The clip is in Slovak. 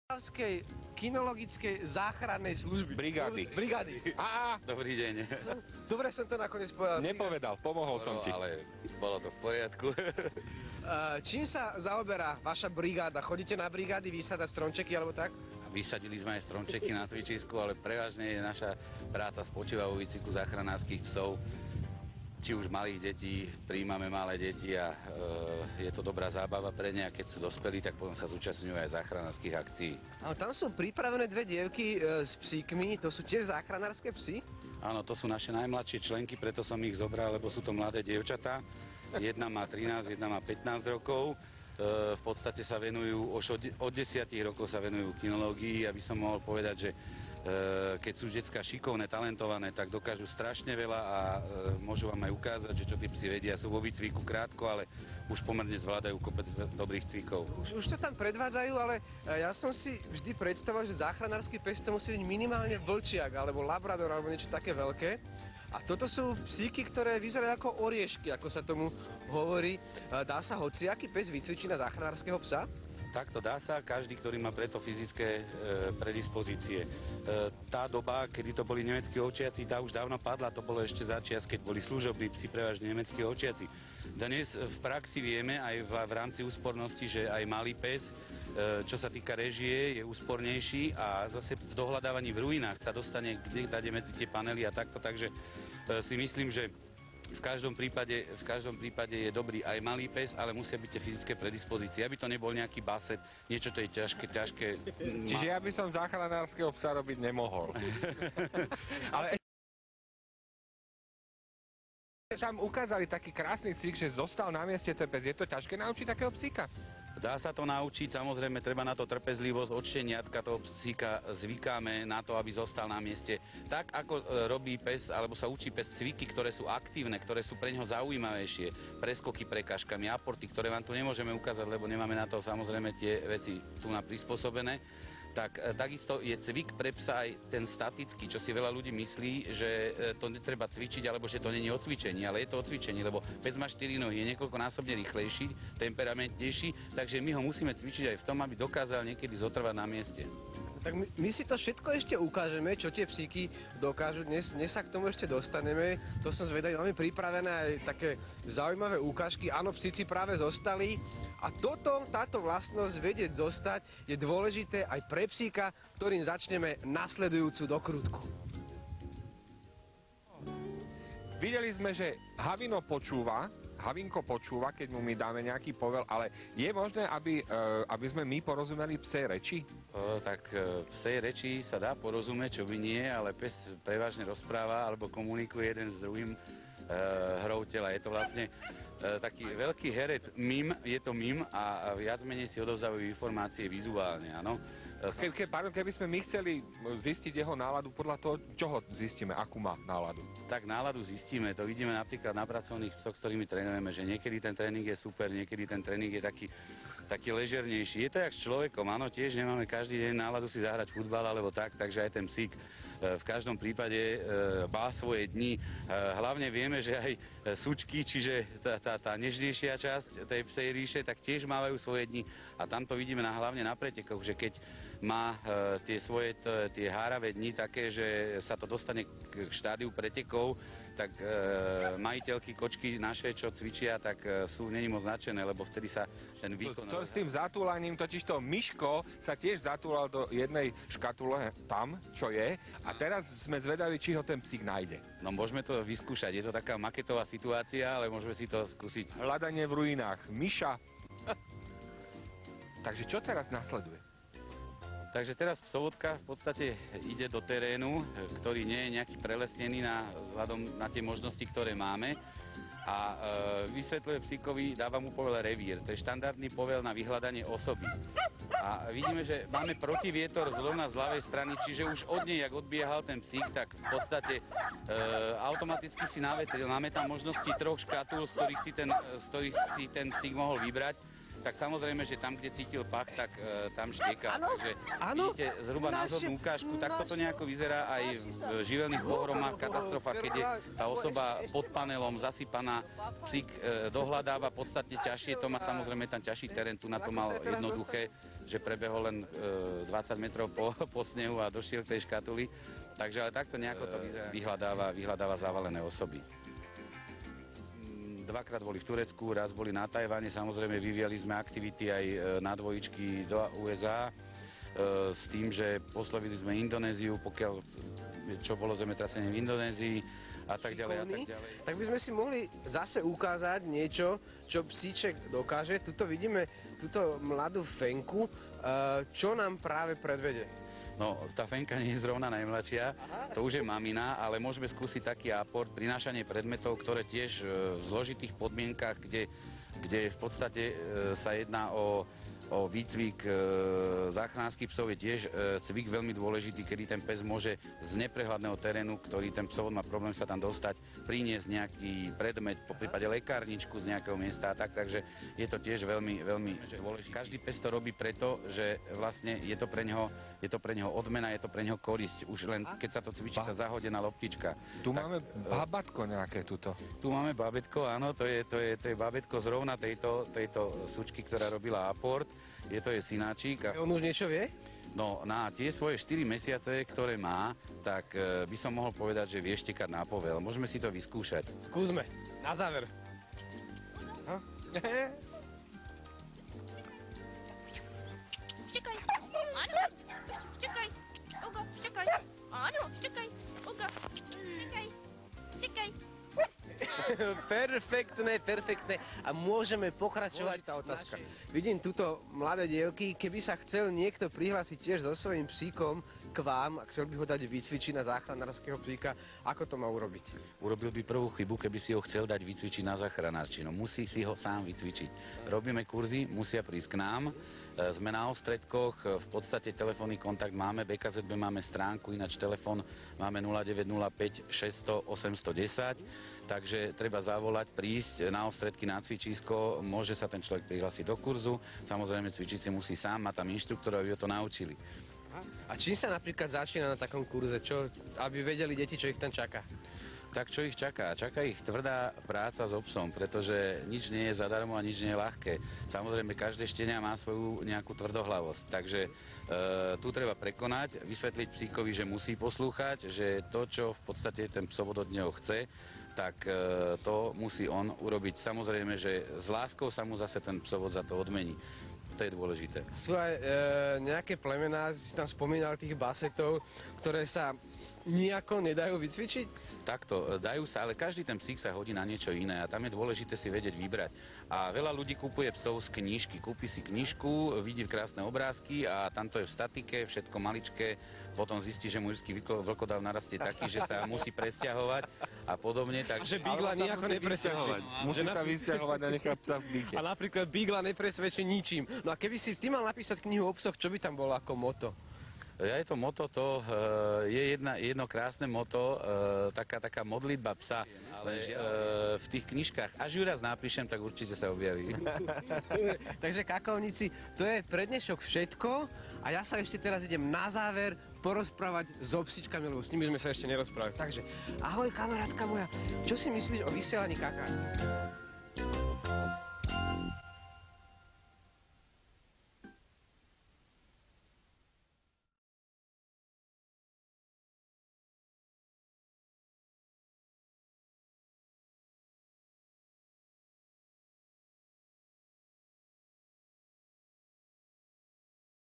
Bratislavskej kinologickej záchrannej služby. Brigády. Brigády. Dobrý deň. Dobre som to nakoniec povedal. Nepovedal, pomohol som ti. Ale bolo to v poriadku. Čím sa zaoberá vaša brigáda? Chodíte na brigády vysadať stromčeky alebo tak? Vysadili sme aj stromčeky na cvičisku, ale prevažne je naša práca spočíva vo výcviku záchranárskych psov. Či už malých detí, prijímame malé deti a je to dobrá zábava pre ne, a keď sú dospelí, tak potom sa zúčastňujú aj záchranárskych akcií. Ale tam sú pripravené dve dievky s psíkmi, to sú tiež záchranárske psy? Áno, to sú naše najmladšie členky, preto som ich zobral, lebo sú to mladé dievčatá. Jedna má 13, jedna má 15 rokov. V podstate sa venujú, od 10 rokov sa venujú kinológii, aby som mohol povedať, že keď sú decká šikovné, talentované, tak dokážu strašne veľa a môžu vám aj ukázať, že čo tí psi vedia. Sú vo výcviku krátko, ale už pomerne zvládajú kopec dobrých cvikov. Už to tam predvádzajú, ale ja som si vždy predstavoval, že záchranársky pes to musí byť minimálne vlčiak, alebo labrador, alebo niečo také veľké. A toto sú psíky, ktoré vyzerajú ako oriešky, ako sa tomu hovorí. Dá sa hociaký pes vycvičiť na záchranárskeho psa? Takto dá sa, každý, ktorý má preto fyzické predispozície. Tá doba, kedy to boli nemeckí ovčiaci, tá už dávno padla, to bolo ešte za čias, keď boli služobní psi, prevažne nemeckí ovčiaci. Dnes v praxi vieme aj v rámci úspornosti, že aj malý pes, čo sa týka réžie, je úspornejší a zase v dohľadávaní v ruinách sa dostane kde medzi tie panely a takto, takže si myslím, že v každom prípade je dobrý aj malý pes, ale musia byť tie fyzické predispozície, aby to nebol nejaký baset, niečo to je ťažké. Čiže ja by som záchranárskeho psa robiť nemohol. Ale tam ukázali taký krásny cvik, že zostal na mieste ten pes. Je to ťažké naučiť takého psíka? Dá sa to naučiť, samozrejme treba na to trpezlivosť, od šteniatka toho psíka zvykáme na to, aby zostal na mieste. Tak ako robí pes, alebo sa učí pes cviky, ktoré sú aktívne, ktoré sú pre neho zaujímavejšie, preskoky prekažkami, aporty, ktoré vám tu nemôžeme ukázať, lebo nemáme na to samozrejme tie veci tu na prispôsobené. Tak takisto je cvik pre psa aj ten statický, čo si veľa ľudí myslí, že to netreba cvičiť, alebo že to nie je o cvičení, ale je to o cvičení, lebo pes má 4 nohy, je niekoľkonásobne rýchlejší, temperamentnejší, takže my ho musíme cvičiť aj v tom, aby dokázal niekedy zotrvať na mieste. Tak my si to všetko ešte ukážeme, čo tie psíky dokážu. Dnes sa k tomu ešte dostaneme. To som zvedavý, máme pripravené aj také zaujímavé ukážky. Áno, psíci práve zostali. A táto vlastnosť vedieť zostať je dôležité aj pre psíka, ktorým začneme nasledujúcu dokrutku. Videli sme, že Havinko počúva, keď mu my dáme nejaký povel, ale je možné, aby sme my porozumeli psej reči? Psej reči sa dá porozumieť, čo by nie, ale pes prevažne rozpráva alebo komunikuje jeden s druhým hrou tela. Je to vlastne taký veľký herec, je to mím a viac menej si odovzdávajú informácie vizuálne, áno. Keby sme my chceli zistiť jeho náladu, podľa toho, čoho zistíme, akú má náladu? Tak náladu zistíme, to vidíme napríklad na pracovných psoch, s ktorými trénujeme, že niekedy ten tréning je super, niekedy ten tréning je taký ležernejší. Je to jak s človekom, áno, tiež nemáme každý deň náladu si zahrať futbal alebo tak, takže aj ten psík v každom prípade má svoje dni. Hlavne vieme, že aj sučky, čiže tá nežnejšia časť tej psej ríše, tak tiež mávajú svoje dni a tam to vidíme hlavne na pretekoch, že keď má tie háravé dni také, že sa to dostane k štádiu pretekov, tak majiteľky kočky naše, čo cvičia, tak není moc nadšené, lebo vtedy sa ten výkon... To s tým zatúlaním, totižto Miško sa tiež zatúlal do jednej škatule tam, čo je, a teraz sme zvedaví, či ho ten psík nájde. No môžeme to vyskúšať, je to taká maketová situácia, ale môžeme si to skúsiť. Hľadanie v ruinách Miša. Takže čo teraz nasleduje? Takže teraz psovodka v podstate ide do terénu, ktorý nie je nejaký prelesnený vzhľadom na tie možnosti, ktoré máme. A vysvetľuje psíkovi, dáva mu povel revír. To je štandardný povel na vyhľadanie osoby. A vidíme, že máme protivietor zrovna z ľavej strany, čiže už od nej, jak odbiehal ten psík, tak v podstate automaticky si navetril. Máme tam možnosti 3 škatul, z ktorých si ten psík mohol vybrať. tak samozrejme, že tam, kde cítil pach, tak tam štieká. Takže Áno. vidíte zhruba názornú ukážku, tak toto nejako vyzerá aj v živelných pohromách, katastrofách, keď je tá osoba pod panelom zasypaná, psík dohľadáva podstatne ťažšie, to má samozrejme tam ťažší terén, tu na to mal jednoduché, že prebehol len 20 metrov po snehu a došiel k tej škatuli. Takže ale takto nejako to vyhľadáva zavalené osoby. Dvakrát boli v Turecku, raz boli na Tajvane, samozrejme vyvíjali sme aktivity aj na dvojičky do USA s tým, že poslovili sme Indonéziu, pokiaľ čo bolo zemetrasenie v Indonézii a tak ďalej a tak ďalej. Tak by sme si mohli zase ukázať niečo, čo psíček dokáže. Tuto vidíme túto mladú fenku, čo nám práve predvede. No, tá fenka nie je zrovna najmladšia, to už je mamina, ale môžeme skúsiť taký aport, prinášanie predmetov, ktoré tiež v zložitých podmienkach, kde v podstate sa jedná o výcvik záchranárskych psov, je tiež cvik veľmi dôležitý, kedy ten pes môže z neprehľadného terénu, ktorý ten psovod má problém sa tam dostať, priniesť nejaký predmet, po prípade lekárničku z nejakého miesta a tak, takže je to tiež veľmi, veľmi dôležité. Každý pes to robí preto, že vlastne je to pre neho odmena, je to pre neho korisť, už len keď sa to cvičí, tá zahodená loptička. Tu máme babatko nejaké tuto. Tu máme babetko, áno, to je babetko zrovna tejto sučky, ktorá robila aport. Je synáčik. On už niečo vie? No, na tie svoje 4 mesiace, ktoré má, tak by som mohol povedať, že vie štekať na povel. Môžeme si to vyskúšať. Skúsme. Na záver. Štekaj. Áno, štekaj. Ugo, štekaj. Áno, štekaj. Ugo, štekaj. Štekaj. Perfektné. A môžeme pokračovať. Tá otázka. Vidím tuto mladé dievky, keby sa chcel niekto prihlásiť tiež so svojím psíkom k vám, a chcel by ho dať vycvičiť na záchranárskeho psíka, ako to má urobiť? Urobil by prvú chybu, keby si ho chcel dať vycvičiť na záchranárčinu. Musí si ho sám vycvičiť. Robíme kurzy, musia prísť k nám. Sme na Ostredkoch, v podstate telefónny kontakt máme, BKZB máme stránku, ináč telefón máme 0905 600 810, takže treba zavolať, prísť na Ostredky na cvičisko, môže sa ten človek prihlásiť do kurzu, samozrejme cvičiť si musí sám, má tam inštruktora, aby ho to naučili. A čím sa napríklad začína na takom kurze, aby vedeli deti, čo ich tam čaká? Tak čo ich čaká? Čaká ich tvrdá práca s obsom, pretože nič nie je zadarmo a nič nie je ľahké. Samozrejme, každé štenia má svoju nejakú tvrdohlavosť, takže tu treba prekonať, vysvetliť psíkovi, že musí poslúchať, že to, čo v podstate ten psovod od neho chce, tak to musí on urobiť. Samozrejme, že s láskou sa mu zase ten psovod za to odmení. To je dôležité. Sú aj nejaké plemená, si tam spomínal tých basetov, ktoré sa nejako nedajú vycvičiť? Takto, dajú sa, ale každý ten psík sa hodí na niečo iné a tam je dôležité si vedieť vybrať. A veľa ľudí kupuje psov z knižky. Kúpi si knižku, vidí krásne obrázky a tamto je v statike, všetko maličké, potom zistí, že mužský vlkodav narastie taký, že sa musí presťahovať a podobne. Tak... Že bígla nejako nepresvedčí. Musí sa vysťahovať a nechať psa v bíke. A napríklad bígla nepresvedčí ničím. No a keby si ty mal napísať knihu o psoch, čo by tam bolo ako moto? Ja je to moto, je jedno krásne moto, taká modlitba psa, ale v tých knižkách, až ju raz napíšem, tak určite sa objaví. Takže kakovníci, to je pre dnešok všetko a ja sa ešte teraz idem na záver porozprávať so psičkami, lebo s nimi sme sa ešte nerozprávali. Takže ahoj kamarátka moja, čo si myslíš o vysielaní kaká?